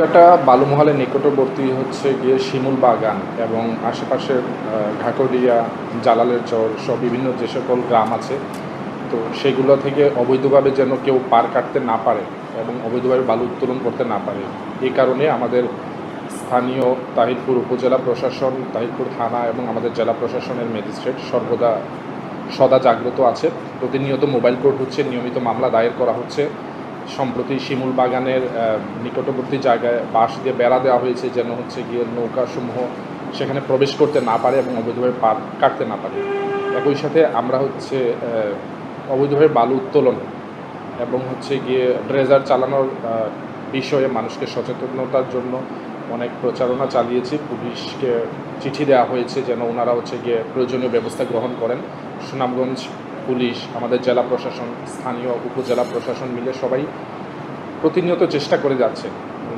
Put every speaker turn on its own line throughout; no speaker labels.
একটা বালুমহালের নিকটবর্তী হচ্ছে গিয়ে শিমুল বাগান এবং আশেপাশের ঘাকরিয়া, জালালের চর সহ বিভিন্ন যে সকল গ্রাম আছে, তো সেগুলো থেকে অবৈধভাবে যেন কেউ পার কাটতে না পারে এবং অবৈধভাবে বালু উত্তোলন করতে না পারে। এই কারণে আমাদের স্থানীয় তাহিরপুর উপজেলা প্রশাসন, তাহিরপুর থানা এবং আমাদের জেলা প্রশাসনের ম্যাজিস্ট্রেট সর্বদা সদা জাগ্রত আছে। প্রতিনিয়ত মোবাইল কোর্ট হচ্ছে, নিয়মিত মামলা দায়ের করা হচ্ছে। সম্প্রতি শিমুল বাগানের নিকটবর্তী জায়গায় বাঁশ দিয়ে বেড়া দেওয়া হয়েছে যেন হচ্ছে গিয়ে নৌকাসমূহ সেখানে প্রবেশ করতে না পারে এবং অবৈধভাবে পার কাটতে না পারে। একই সাথে আমরা হচ্ছে অবৈধভাবে বালু উত্তোলন এবং হচ্ছে গিয়ে ড্রেজার চালানোর বিষয়ে মানুষকে সচেতনতার জন্য অনেক প্রচারণা চালিয়েছি। পুলিশকে চিঠি দেওয়া হয়েছে যেন ওনারা হচ্ছে গিয়ে প্রয়োজনীয় ব্যবস্থা গ্রহণ করেন। সুনামগঞ্জ পুলিশ, আমাদের জেলা প্রশাসন, স্থানীয় উপজেলা প্রশাসন মিলে সবাই প্রতিনিয়ত চেষ্টা করে যাচ্ছে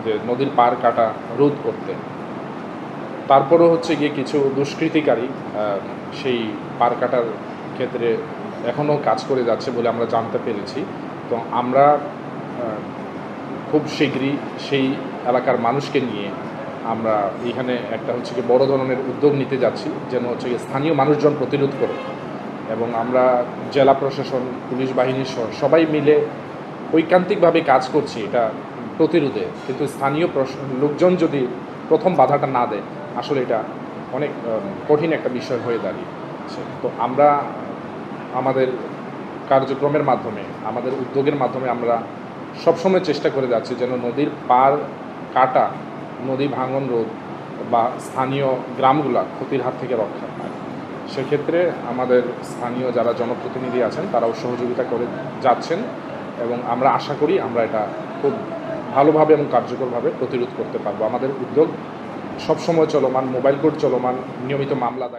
যে নদীর পার কাটা রোধ করতে। তারপরও হচ্ছে গিয়ে কিছু দুষ্কৃতিকারী সেই পার কাটার ক্ষেত্রে এখনও কাজ করে যাচ্ছে বলে আমরা জানতে পেরেছি। তো আমরা খুব শীঘ্রই সেই এলাকার মানুষকে নিয়ে আমরা এইখানে একটা হচ্ছে গিয়ে বড় ধরনের উদ্যোগ নিতে যাচ্ছি যেন হচ্ছে গিয়ে স্থানীয় মানুষজন প্রতিরোধ করে, এবং আমরা জেলা প্রশাসন, পুলিশ বাহিনী সহ সবাই মিলে ঐকান্তিকভাবে কাজ করছি এটা প্রতিরোধে। কিন্তু স্থানীয় লোকজন যদি প্রথম বাধাটা না দেয়, আসলে এটা অনেক কঠিন একটা বিষয় হয়ে দাঁড়িয়েছে। তো আমরা আমাদের কার্যক্রমের মাধ্যমে, আমাদের উদ্যোগের মাধ্যমে আমরা সবসময় চেষ্টা করে যাচ্ছি যেন নদীর পার কাটা, নদী ভাঙন রোধ বা স্থানীয় গ্রামগুলা ক্ষতির হাত থেকে রক্ষা পায়। সেক্ষেত্রে আমাদের স্থানীয় যারা জনপ্রতিনিধি আছেন তারাও সহযোগিতা করে যাচ্ছেন এবং আমরা আশা করি আমরা এটা খুব ভালোভাবে এবং কার্যকরভাবে প্রতিরোধ করতে পারবো। আমাদের উদ্যোগ সবসময় চলমান, মোবাইল কোর্ট চলমান, নিয়মিত মামলা দায়ের।